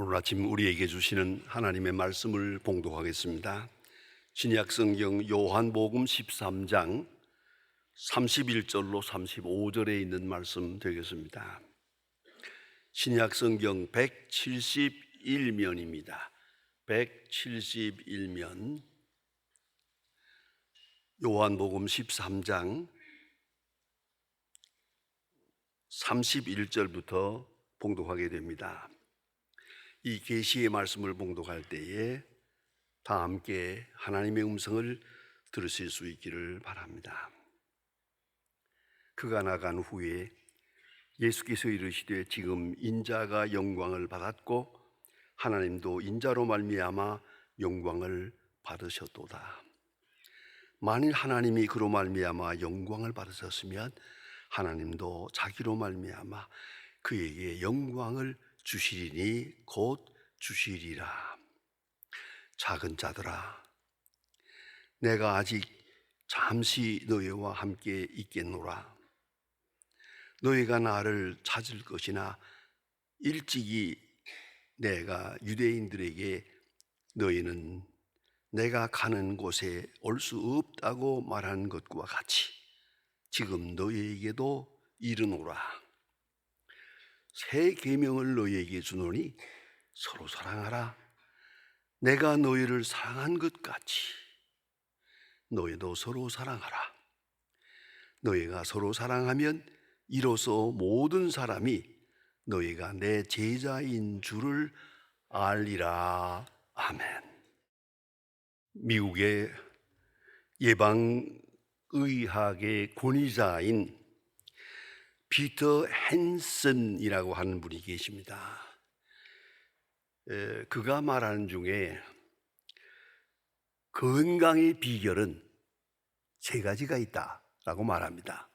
오늘 아침 우리에게 주시는 하나님의 말씀을 봉독하겠습니다. 신약 성경 요한복음 13장 31절로 35절에 있는 말씀 되겠습니다. 신약 성경 171면입니다. 171면 요한복음 13장 31절부터 봉독하게 됩니다. 이 계시의 말씀을 봉독할 때에 다 함께 하나님의 음성을 들으실 수 있기를 바랍니다. 그가 나간 후에 예수께서 이르시되 지금 인자가 영광을 받았고 하나님도 인자로 말미암아 영광을 받으셨도다. 만일 하나님이 그로 말미암아 영광을 받으셨으면 하나님도 자기로 말미암아 그에게 영광을 주시리니 곧 주시리라. 작은 자들아, 내가 아직 잠시 너희와 함께 있겠노라. 너희가 나를 찾을 것이나 일찍이 내가 유대인들에게 너희는 내가 가는 곳에 올 수 없다고 말한 것과 같이 지금 너희에게도 이르노라. 새 계명을 너희에게 주노니 서로 사랑하라. 내가 너희를 사랑한 것 같이 너희도 서로 사랑하라. 너희가 서로 사랑하면 이로써 모든 사람이 너희가 내 제자인 줄을 알리라. 아멘. 미국의 예방의학의 권위자인 피터 헨슨이라고 하는 분이 계십니다. 그가 말하는 중에 건강의 비결은 세 가지가 있다라고 말합니다.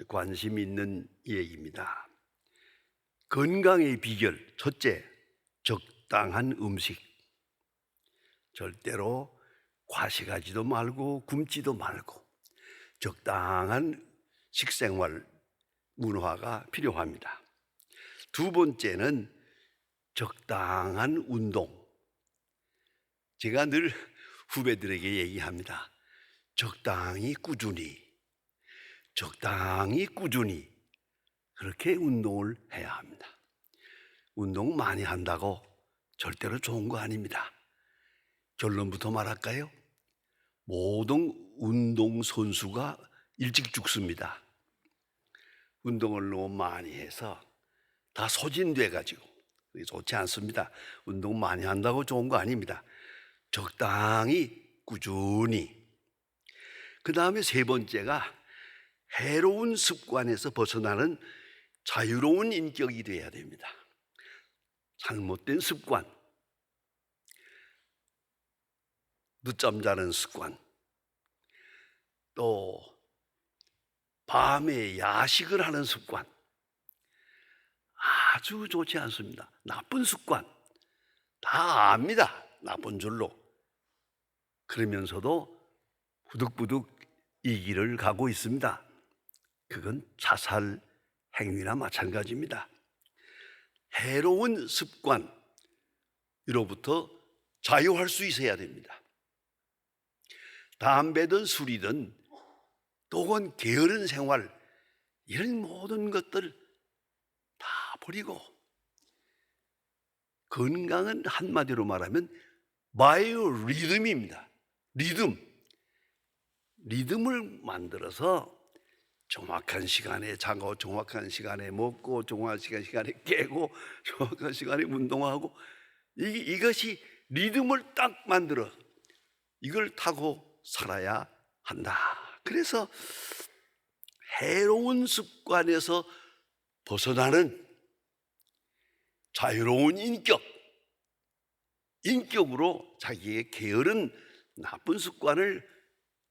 관심 있는 얘기입니다. 건강의 비결, 첫째, 적당한 음식. 절대로 과식하지도 말고 굶지도 말고 적당한 식생활 문화가 필요합니다. 두 번째는 적당한 운동. 제가 늘 후배들에게 얘기합니다. 적당히 꾸준히 그렇게 운동을 해야 합니다. 운동 많이 한다고 절대로 좋은 거 아닙니다. 결론부터 말할까요? 모든 운동선수가 일찍 죽습니다. 운동을 너무 많이 해서 다 소진돼가지고 좋지 않습니다. 운동 많이 한다고 좋은 거 아닙니다. 적당히 꾸준히. 그 다음에 세 번째가 해로운 습관에서 벗어나는 자유로운 인격이 되어야 됩니다. 잘못된 습관, 늦잠 자는 습관, 또 밤에 야식을 하는 습관, 아주 좋지 않습니다. 나쁜 습관, 다 압니다. 나쁜 줄로. 그러면서도 부득부득 이 길을 가고 있습니다. 그건 자살 행위나 마찬가지입니다. 해로운 습관으로부터 자유할 수 있어야 됩니다. 담배든 술이든 또는 게으른 생활, 이런 모든 것들 다 버리고 건강은 한마디로 말하면 바이오 리듬입니다. 리듬을 만들어서 정확한 시간에 자고 정확한 시간에 먹고 정확한 시간에 깨고 정확한 시간에 운동하고 이것이 리듬을 딱 만들어 이걸 타고 살아야 한다. 그래서 해로운 습관에서 벗어나는 자유로운 인격으로 자기의 게으른 나쁜 습관을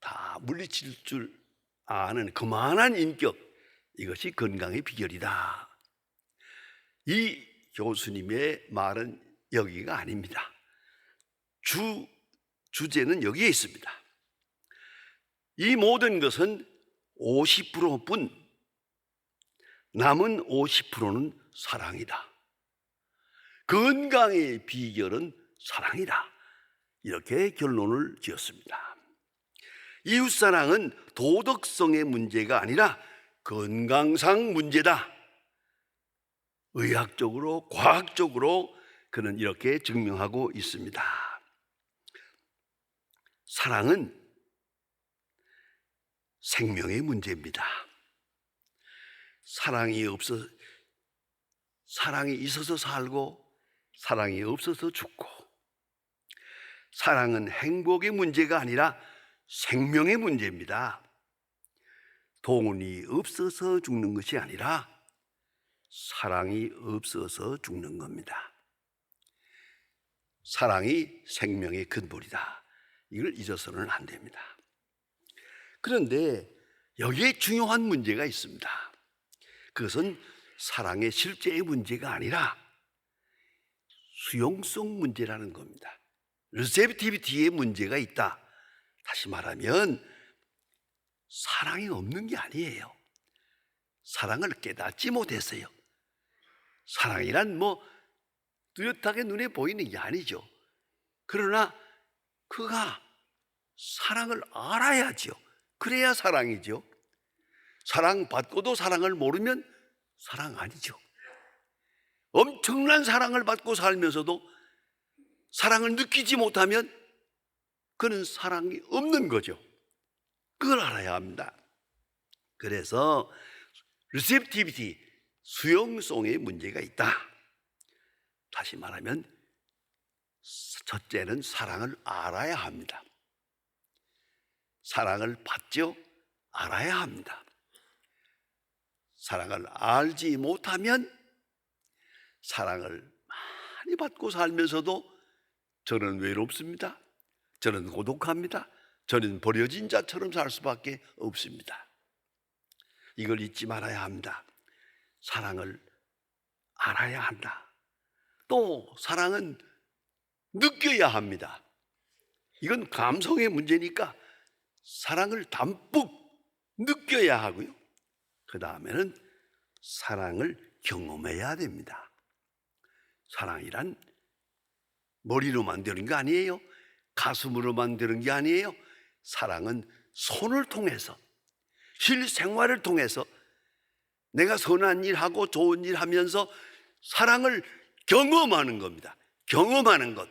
다 물리칠 줄 아는 그만한 인격, 이것이 건강의 비결이다. 이 교수님의 말은 여기가 아닙니다. 주제는 여기에 있습니다. 이 모든 것은 50%뿐 남은 50%는 사랑이다. 건강의 비결은 사랑이다. 이렇게 결론을 지었습니다. 이웃사랑은 도덕성의 문제가 아니라 건강상 문제다. 의학적으로, 과학적으로 그는 이렇게 증명하고 있습니다. 사랑은 생명의 문제입니다. 사랑이 있어서 살고 사랑이 없어서 죽고, 사랑은 행복의 문제가 아니라 생명의 문제입니다. 동원이 없어서 죽는 것이 아니라 사랑이 없어서 죽는 겁니다. 사랑이 생명의 근본이다. 이걸 잊어서는 안 됩니다. 그런데 여기에 중요한 문제가 있습니다. 그것은 사랑의 실제의 문제가 아니라 수용성 문제라는 겁니다. 리셉티비티의 문제가 있다. 다시 말하면 사랑이 없는 게 아니에요. 사랑을 깨닫지 못했어요. 사랑이란 뚜렷하게 눈에 보이는 게 아니죠. 그러나 그가 사랑을 알아야죠. 그래야 사랑이죠. 사랑받고도 사랑을 모르면 사랑 아니죠. 엄청난 사랑을 받고 살면서도 사랑을 느끼지 못하면 그는 사랑이 없는 거죠. 그걸 알아야 합니다. 그래서 리셉티비티, 수용성의 문제가 있다. 다시 말하면 첫째는 사랑을 알아야 합니다. 사랑을 받죠? 알아야 합니다. 사랑을 알지 못하면 사랑을 많이 받고 살면서도 저는 외롭습니다. 저는 고독합니다. 저는 버려진 자처럼 살 수밖에 없습니다. 이걸 잊지 말아야 합니다. 사랑을 알아야 한다. 또 사랑은 느껴야 합니다. 이건 감성의 문제니까 사랑을 담뿍 느껴야 하고요. 그 다음에는 사랑을 경험해야 됩니다. 사랑이란 머리로 만드는 게 아니에요. 가슴으로 만드는 게 아니에요. 사랑은 손을 통해서, 실생활을 통해서 내가 선한 일 하고 좋은 일 하면서 사랑을 경험하는 겁니다. 경험하는 것.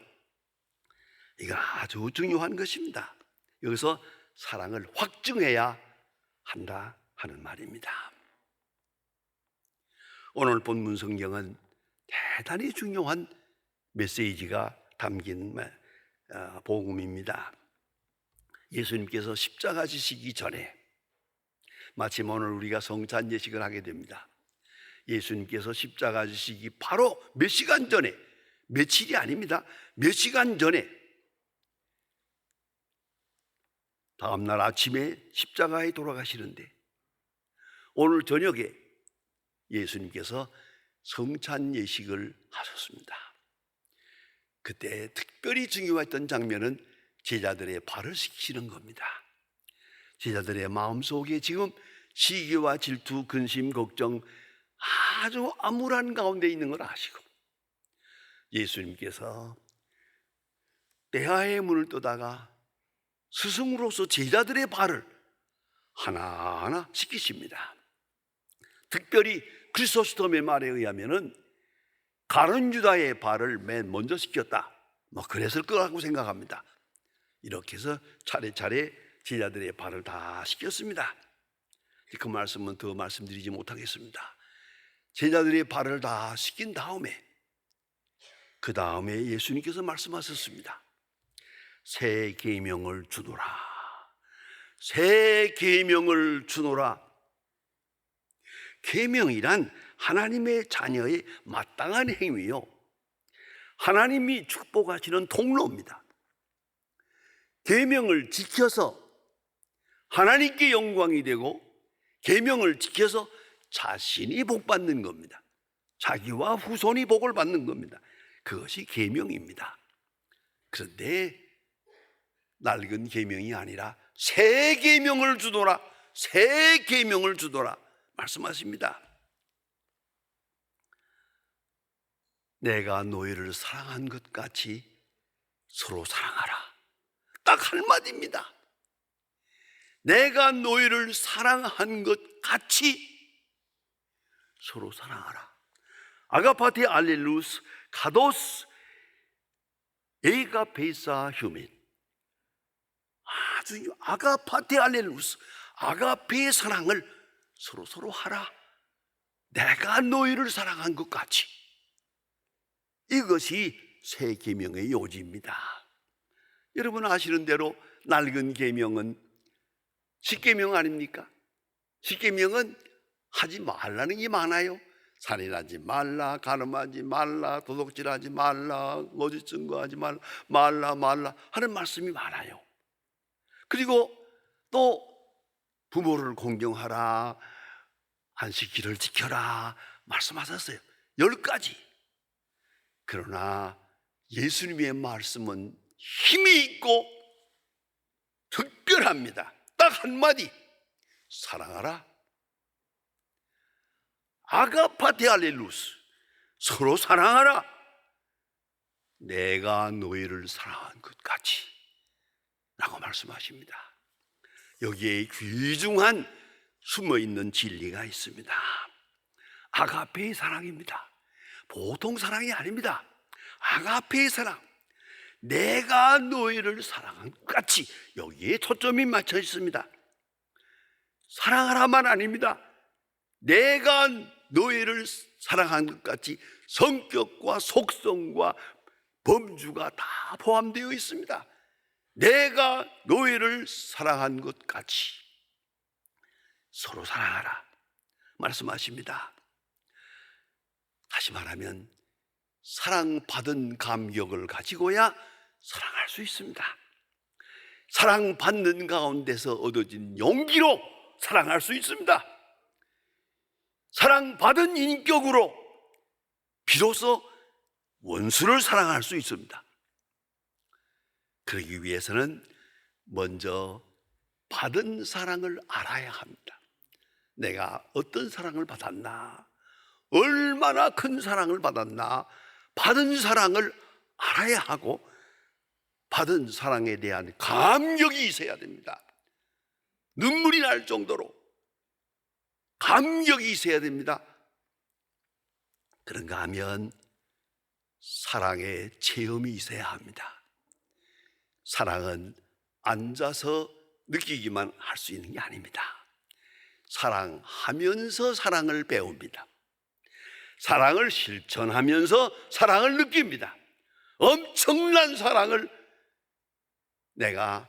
이거 아주 중요한 것입니다. 여기서 사랑을 확증해야 한다 하는 말입니다. 오늘 본문 성경은 대단히 중요한 메시지가 담긴 복음입니다. 예수님께서 십자가 지시기 전에, 마침 오늘 우리가 성찬 예식을 하게 됩니다. 예수님께서 십자가 지시기 바로 몇 시간 전에, 며칠이 아닙니다. 몇 시간 전에, 다음날 아침에 십자가에 돌아가시는데 오늘 저녁에 예수님께서 성찬 예식을 하셨습니다. 그때 특별히 중요했던 장면은 제자들의 발을 씻기는 겁니다. 제자들의 마음속에 지금 시기와 질투, 근심, 걱정 아주 암울한 가운데 있는 걸 아시고 예수님께서 대화의 문을 떠다가 스승으로서 제자들의 발을 하나하나 씻기십니다. 특별히 크리소스톰의 말에 의하면은 가룟 유다의 발을 맨 먼저 씻겼다. 그랬을 거라고 생각합니다. 이렇게 해서 차례차례 제자들의 발을 다 씻겼습니다. 그 말씀은 더 말씀드리지 못하겠습니다. 제자들의 발을 다 씻긴 다음에 그 다음에 예수님께서 말씀하셨습니다. 새 계명을 주노라. 새 계명을 주노라. 계명이란 하나님의 자녀의 마땅한 행위요, 하나님이 축복하시는 통로입니다. 계명을 지켜서 하나님께 영광이 되고 계명을 지켜서 자신이 복 받는 겁니다. 자기와 후손이 복을 받는 겁니다. 그것이 계명입니다. 그런데 낡은 계명이 아니라 새 계명을 주노라. 새 계명을 주노라 말씀하십니다. 내가 너희를 사랑한 것 같이 서로 사랑하라. 딱 한마디입니다. 내가 너희를 사랑한 것 같이 서로 사랑하라. 아가파티 알렐루스 카도스 에이가페이사 휴민. 아주 아가파티 알렐루스, 아가페의 사랑을 서로 하라. 내가 너희를 사랑한 것 같이. 이것이 새 계명의 요지입니다. 여러분 아시는 대로 낡은 계명은 십계명 아닙니까? 십계명은 하지 말라는 게 많아요. 살인하지 말라, 간음하지 말라, 도둑질하지 말라, 거짓 증거하지 말라 하는 말씀이 많아요. 그리고 또 부모를 공경하라, 안식일을 지켜라 말씀하셨어요. 10가지. 그러나 예수님의 말씀은 힘이 있고 특별합니다. 딱 한마디, 사랑하라. 아가파테 알렐루스, 서로 사랑하라. 내가 너희를 사랑한 것 같이 라고 말씀하십니다. 여기에 귀중한 숨어있는 진리가 있습니다. 아가페의 사랑입니다. 보통 사랑이 아닙니다. 아가페의 사랑, 내가 너희를 사랑한 것 같이, 여기에 초점이 맞춰 있습니다. 사랑하라만 아닙니다. 내가 너희를 사랑한 것 같이 성격과 속성과 범주가 다 포함되어 있습니다. 내가 너희를 사랑한 것 같이 서로 사랑하라 말씀하십니다. 다시 말하면 사랑받은 감격을 가지고야 사랑할 수 있습니다. 사랑받는 가운데서 얻어진 용기로 사랑할 수 있습니다. 사랑받은 인격으로 비로소 원수를 사랑할 수 있습니다. 그러기 위해서는 먼저 받은 사랑을 알아야 합니다. 내가 어떤 사랑을 받았나, 얼마나 큰 사랑을 받았나, 받은 사랑을 알아야 하고 받은 사랑에 대한 감격이 있어야 됩니다. 눈물이 날 정도로 감격이 있어야 됩니다. 그런가 하면 사랑의 체험이 있어야 합니다. 사랑은 앉아서 느끼기만 할 수 있는 게 아닙니다. 사랑하면서 사랑을 배웁니다. 사랑을 실천하면서 사랑을 느낍니다. 엄청난 사랑을 내가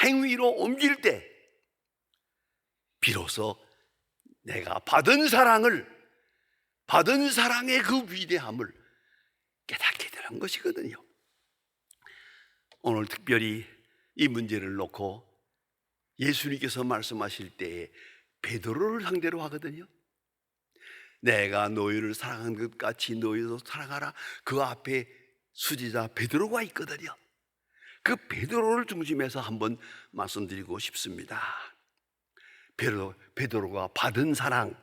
행위로 옮길 때 비로소 내가 받은 사랑을, 받은 사랑의 그 위대함을 깨닫게 되는 것이거든요. 오늘 특별히 이 문제를 놓고 예수님께서 말씀하실 때에 베드로를 상대로 하거든요. 내가 너희를 사랑한 것 같이 너희도 사랑하라. 그 앞에 수지자 베드로가 있거든요. 그 베드로를 중심해서 한번 말씀드리고 싶습니다. 베드로가 받은 사랑,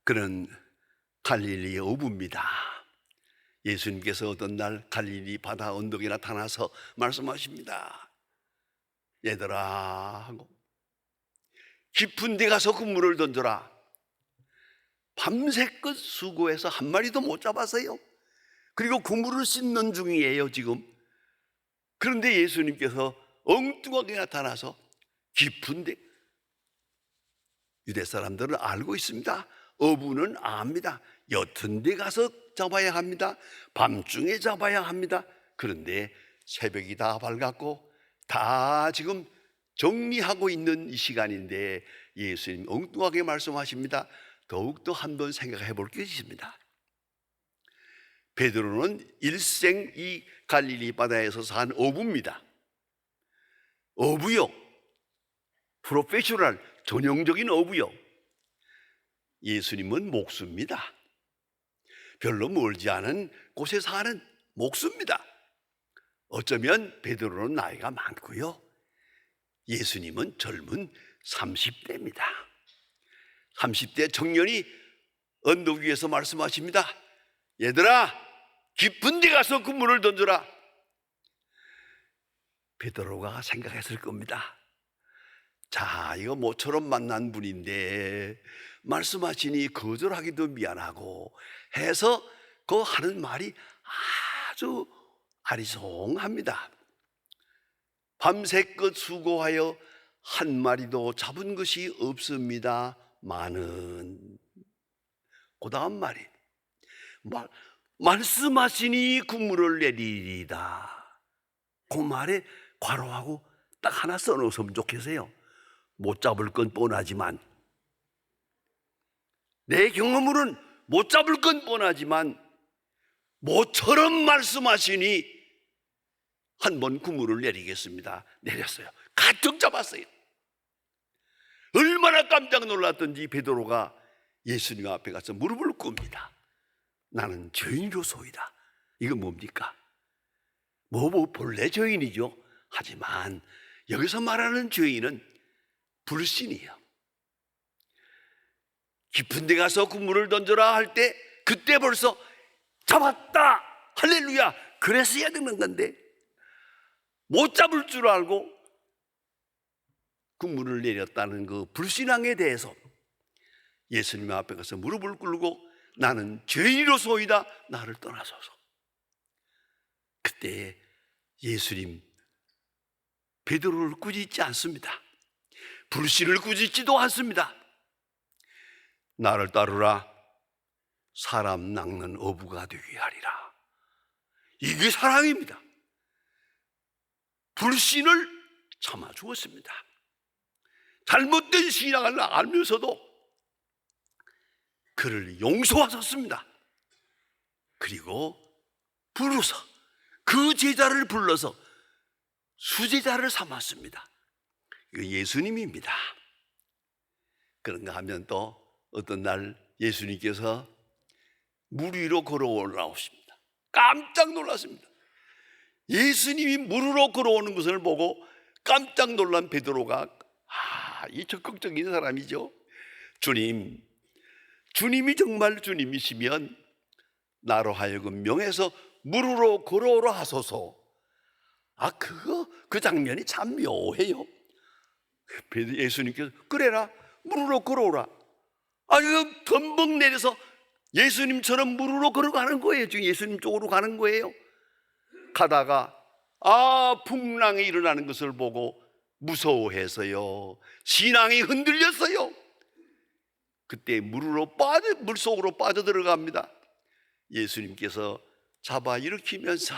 그는 갈릴리의 어부입니다. 예수님께서 어떤 날 갈릴리 바다 언덕에 나타나서 말씀하십니다. 얘들아 하고, 깊은 데 가서 그물을 던져라. 밤새껏 수고해서 한 마리도 못 잡았어요. 그리고 그물을 씻는 중이에요 지금. 그런데 예수님께서 엉뚱하게 나타나서 깊은 데, 유대 사람들은 알고 있습니다. 어부는 압니다. 옅은 데 가서 잡아야 합니다. 밤중에 잡아야 합니다. 그런데 새벽이 다 밝았고 다 지금 정리하고 있는 이 시간인데 예수님 엉뚱하게 말씀하십니다. 더욱더 한번 생각해 볼 게 있습니다. 베드로는 일생 이 갈릴리 바다에서 산 어부입니다. 어부요, 프로페셔널, 전형적인 어부요. 예수님은 목수입니다. 별로 멀지 않은 곳에 사는 목수입니다. 어쩌면 베드로는 나이가 많고요, 예수님은 젊은 30대입니다. 30대 청년이 언덕 위에서 말씀하십니다. 얘들아, 깊은 데 가서 그물을 던져라. 베드로가 생각했을 겁니다. 자, 이거 모처럼 만난 분인데 말씀하시니 거절하기도 미안하고 해서 그 하는 말이 아주 아리송합니다. 밤새껏 수고하여 한 마리도 잡은 것이 없습니다마는, 그 다음 말이 말씀하시니 그물을 내리리다. 그 말에 괄호하고 딱 하나 써놓으면 좋겠어요. 못 잡을 건 뻔하지만, 내 경험으로는 못 잡을 건 뻔하지만 모처럼 말씀하시니 한번 그물을 내리겠습니다. 내렸어요. 가득 잡았어요. 얼마나 깜짝 놀랐던지 베드로가 예수님 앞에 가서 무릎을 꿇습니다. 나는 죄인이로소이다. 이건 뭡니까? 본래 죄인이죠. 하지만 여기서 말하는 죄인은 불신이에요. 깊은 데 가서 그물을 던져라 할 때 그때 벌써 잡았다, 할렐루야, 그랬어야 되는 건데 못 잡을 줄 알고 그물을 내렸다는 그 불신앙에 대해서 예수님 앞에 가서 무릎을 꿇고 나는 죄인이로소이다, 나를 떠나소서. 그때 예수님 베드로를 꾸짖지 않습니다. 불신을 꾸짖지도 않습니다. 나를 따르라, 사람 낚는 어부가 되게 하리라. 이게 사랑입니다. 불신을 참아 주었습니다. 잘못된 신앙을 알면서도 그를 용서하셨습니다. 그리고 부르서 그 제자를 불러서 수제자를 삼았습니다. 이거 예수님입니다. 그런가 하면 또 어떤 날 예수님께서 물 위로 걸어 올라오십니다. 깜짝 놀랐습니다. 예수님이 물 위로 걸어오는 것을 보고 깜짝 놀란 베드로가 이 적극적인 사람이죠. 주님이 정말 주님이시면 나로 하여금 명해서 물 위로 걸어오라 하소서. 그 장면이 참 묘해요. 예수님께서 그래라, 물 위로 걸어오라. 이거 덤벙 내려서 예수님처럼 물 위로 걸어가는 거예요. 지금 예수님 쪽으로 가는 거예요. 가다가 풍랑이 일어나는 것을 보고 무서워해서요, 신앙이 흔들렸어요. 그때 물속으로 빠져들어갑니다. 예수님께서 잡아 일으키면서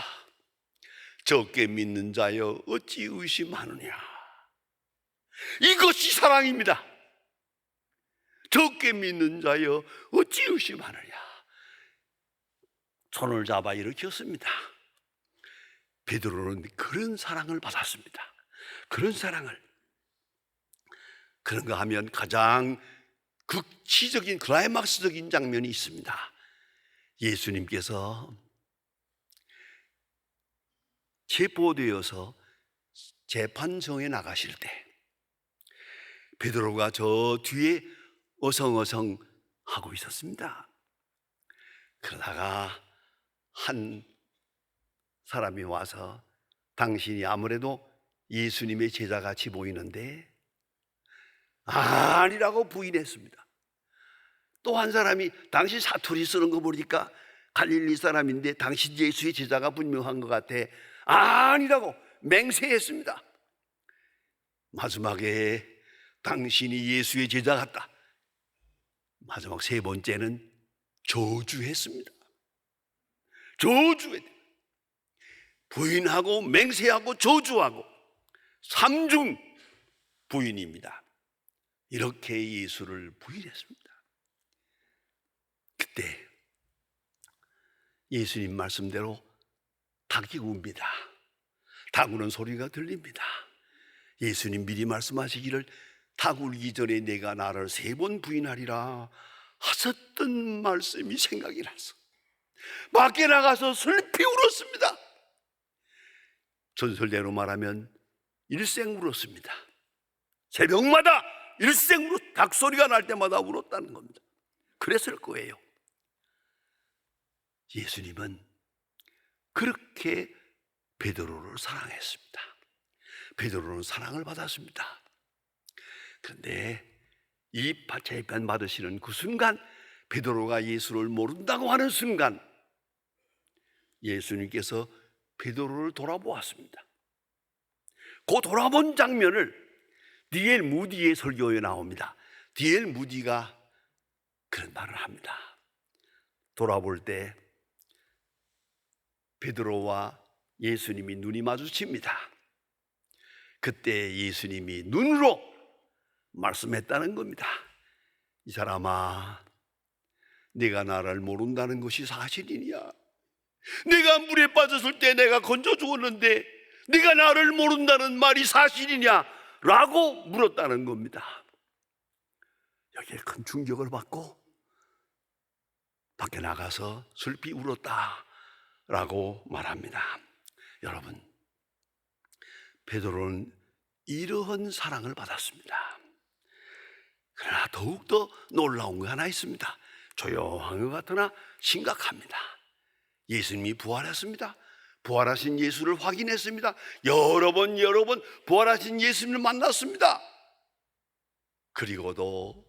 적게 믿는 자여 어찌 의심하느냐. 이것이 사랑입니다. 적게 믿는 자여 어찌 의심하느냐. 손을 잡아 일으켰습니다. 베드로는 그런 사랑을 받았습니다. 그런 사랑을. 그런가 하면 가장 극치적인 클라이막스적인 장면이 있습니다. 예수님께서 체포되어서 재판정에 나가실 때 베드로가 저 뒤에 어성어성 하고 있었습니다. 그러다가 한 사람이 와서 당신이 아무래도 예수님의 제자같이 보이는데 아니라고 부인했습니다. 또 한 사람이 당신 사투리 쓰는 거 보니까 갈릴리 사람인데 당신 예수의 제자가 분명한 것 같아, 아니라고 맹세했습니다. 마지막에 당신이 예수의 제자 같다. 마지막 세 번째는 저주했습니다. 저주했다. 부인하고 맹세하고 저주하고 삼중 부인입니다. 이렇게 예수를 부인했습니다. 그때 예수님 말씀대로 닭이 웁니다. 닭 우는 소리가 들립니다. 예수님 미리 말씀하시기를 닭 울기 전에 내가 나를 3번 부인하리라 하셨던 말씀이 생각이 나서 밖에 나가서 슬피 울었습니다. 전설대로 말하면 일생 울었습니다. 새벽마다 일생 닭소리가 날 때마다 울었다는 겁니다. 그랬을 거예요. 예수님은 그렇게 베드로를 사랑했습니다. 베드로는 사랑을 받았습니다. 그런데 이 재판 받으시는 그 순간, 베드로가 예수를 모른다고 하는 순간 예수님께서 베드로를 돌아보았습니다. 그 돌아본 장면을 D.L. 무디의 설교에 나옵니다. D.L. 무디가 그런 말을 합니다. 돌아볼 때 베드로와 예수님이 눈이 마주칩니다. 그때 예수님이 눈으로 말씀했다는 겁니다. 이 사람아, 네가 나를 모른다는 것이 사실이냐? 내가 물에 빠졌을 때 내가 건져 주었는데 네가 나를 모른다는 말이 사실이냐? 라고 물었다는 겁니다. 여기에 큰 충격을 받고 밖에 나가서 슬피 울었다 라고 말합니다. 여러분, 베드로는 이러한 사랑을 받았습니다. 그러나 더욱더 놀라운 거 하나 있습니다. 조용한 것 같으나 심각합니다. 예수님이 부활했습니다. 부활하신 예수를 확인했습니다. 여러 번 부활하신 예수님을 만났습니다. 그리고도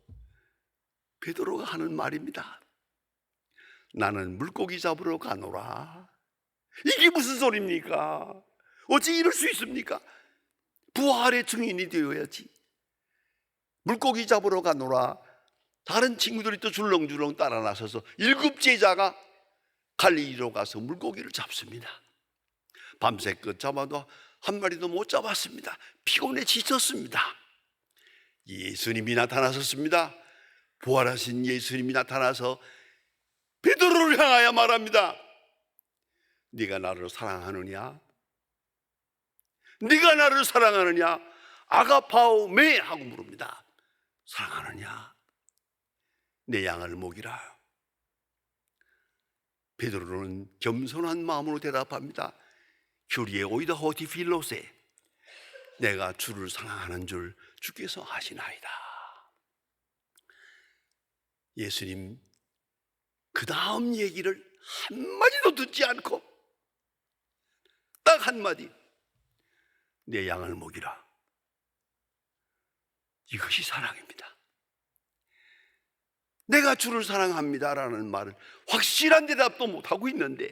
베드로가 하는 말입니다. 나는 물고기 잡으러 가노라. 이게 무슨 소리입니까? 어찌 이럴 수 있습니까? 부활의 증인이 되어야지. 물고기 잡으러 가노라. 다른 친구들이 또 줄렁줄렁 따라 나서서 7 제자가 갈릴리로 가서 물고기를 잡습니다. 밤새껏 잡아도 한 마리도 못 잡았습니다. 피곤해 지쳤습니다. 예수님이 나타나셨습니다. 부활하신 예수님이 나타나서 베드로를 향하여 말합니다. 네가 나를 사랑하느냐? 네가 나를 사랑하느냐? 아가파오 메 하고 물습니다. 사랑하느냐? 내 양을 먹이라. 베드로는 겸손한 마음으로 대답합니다. 큐리에 오이다 호티 필로세. 내가 주를 사랑하는 줄 주께서 아시나이다. 예수님 그 다음 얘기를 한마디도 듣지 않고 딱 한마디, 내 양을 먹이라. 이것이 사랑입니다. 내가 주를 사랑합니다라는 말을 확실한 대답도 못하고 있는데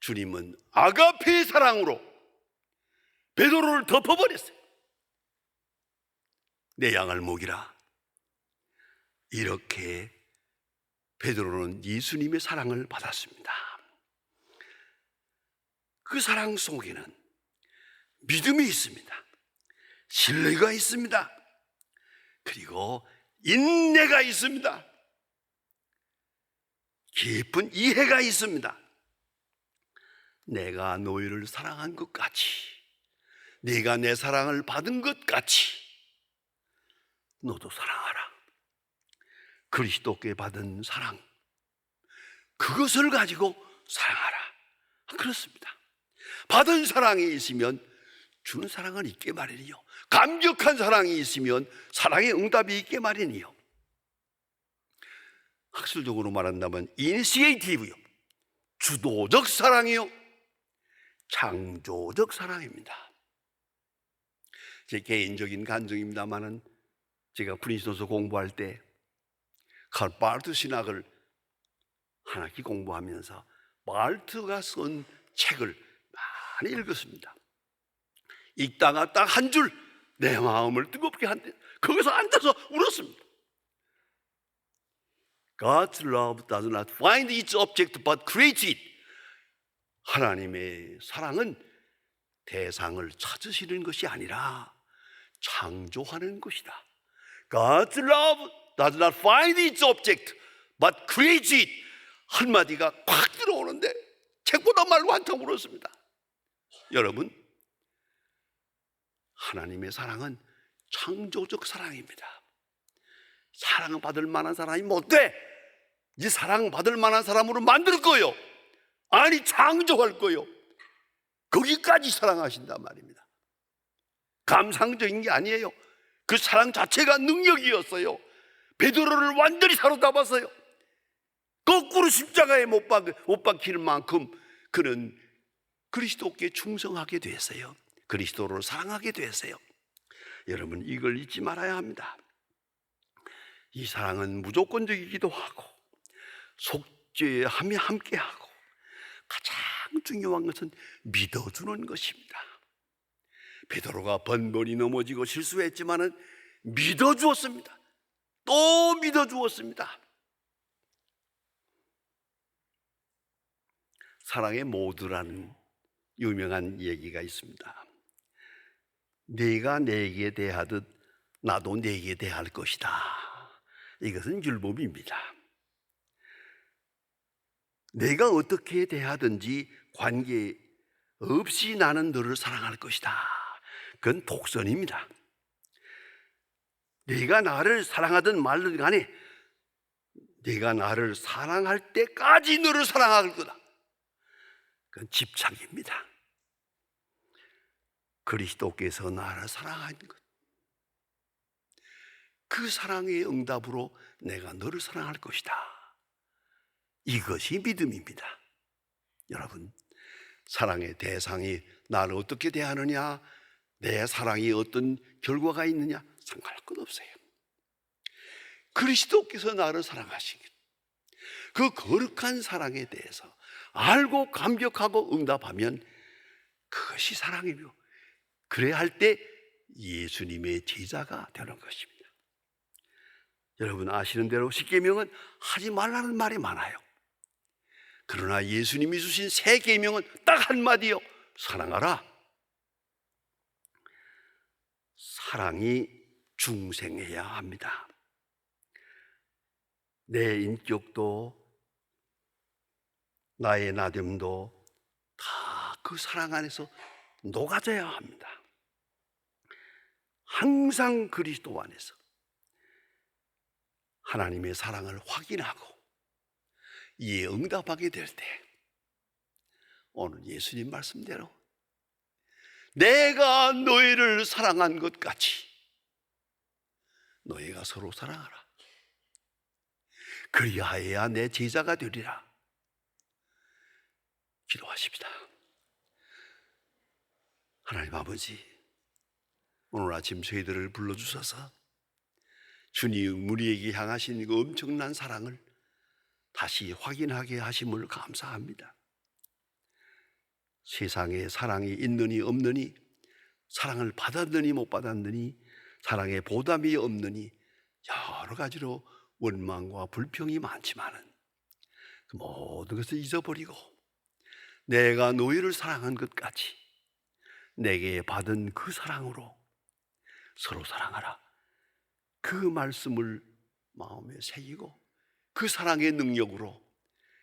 주님은 아가페의 사랑으로 베드로를 덮어버렸어요. 내 양을 먹이라. 이렇게 베드로는 예수님의 사랑을 받았습니다. 그 사랑 속에는 믿음이 있습니다. 신뢰가 있습니다. 그리고 인내가 있습니다. 깊은 이해가 있습니다. 내가 너희를 사랑한 것 같이, 네가 내 사랑을 받은 것 같이 너도 사랑하라. 그리스도께 받은 사랑, 그것을 가지고 사랑하라. 그렇습니다. 받은 사랑이 있으면 주는 사랑은 있게 마련이요. 감격한 사랑이 있으면 사랑의 응답이 있게 마련이요. 학술적으로 말한다면 이니시에이티브요, 주도적 사랑이요, 창조적 사랑입니다. 제 개인적인 간증입니다만은 제가 프린스턴에서 공부할 때 칼 바르트 신학을 한 학기 공부하면서 바르트가 쓴 책을 많이 읽었습니다. 읽다가 딱 한 줄 내 마음을 뜨겁게 한데 거기서 앉아서 울었습니다. God's love does not find its object but creates it. 하나님의 사랑은 대상을 찾으시는 것이 아니라 창조하는 것이다. God's love does not find its object but creates it. 한마디가 콱 들어오는데 책보다 말로 한참 울었습니다. 여러분, 하나님의 사랑은 창조적 사랑입니다. 사랑받을 만한 사람이 못 돼. 이 사랑받을 만한 사람으로 만들 거요. 아니, 창조할 거요. 거기까지 사랑하신단 말입니다. 감상적인 게 아니에요. 그 사랑 자체가 능력이었어요. 베드로를 완전히 사로잡았어요. 거꾸로 십자가에 못 박힐 만큼 그는 그리스도께 충성하게 됐어요. 그리스도를 사랑하게 됐어요. 여러분, 이걸 잊지 말아야 합니다. 이 사랑은 무조건적이기도 하고 속죄함이 함께하고 가장 중요한 것은 믿어주는 것입니다. 베드로가 번번이 넘어지고 실수했지만은 믿어주었습니다. 또 믿어주었습니다. 사랑의 모두라는 유명한 얘기가 있습니다. 네가 내게 대하듯 나도 네게 대할 것이다. 이것은 율법입니다. 내가 어떻게 대하든지 관계없이 나는 너를 사랑할 것이다. 그건 독선입니다. 네가 나를 사랑하든 말든 간에 네가 나를 사랑할 때까지 너를 사랑할 거다. 그건 집착입니다. 그리스도께서 나를 사랑하는 것, 그 사랑의 응답으로 내가 너를 사랑할 것이다. 이것이 믿음입니다. 여러분, 사랑의 대상이 나를 어떻게 대하느냐, 내 사랑이 어떤 결과가 있느냐 상관할 것 없어요. 그리스도께서 나를 사랑하신 그 거룩한 사랑에 대해서 알고 감격하고 응답하면 그것이 사랑이며, 그래야 할 때 예수님의 제자가 되는 것입니다. 여러분 아시는 대로 십계명은 하지 말라는 말이 많아요. 그러나 예수님이 주신 새 계명은 딱 한마디요. 사랑하라. 사랑이 중생해야 합니다. 내 인격도 나의 나됨도 다 그 사랑 안에서 녹아져야 합니다. 항상 그리스도 안에서 하나님의 사랑을 확인하고 이에 응답하게 될 때, 오늘 예수님 말씀대로 내가 너희를 사랑한 것 같이 너희가 서로 사랑하라. 그리하여야 내 제자가 되리라. 기도하십시다. 하나님 아버지, 오늘 아침 저희들을 불러주셔서 주님 우리에게 향하신 그 엄청난 사랑을 다시 확인하게 하심을 감사합니다. 세상에 사랑이 있느니 없느니, 사랑을 받았느니 못 받았느니, 사랑의 보답이 없느니 여러 가지로 원망과 불평이 많지만은 그 모든 것을 잊어버리고 내가 너희를 사랑한 것 같이 내게 받은 그 사랑으로 서로 사랑하라. 그 말씀을 마음에 새기고 그 사랑의 능력으로,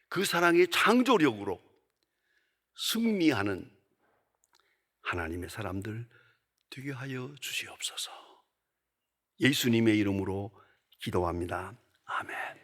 그 사랑의 창조력으로 승리하는 하나님의 사람들 되게 하여 주시옵소서. 예수님의 이름으로 기도합니다. 아멘.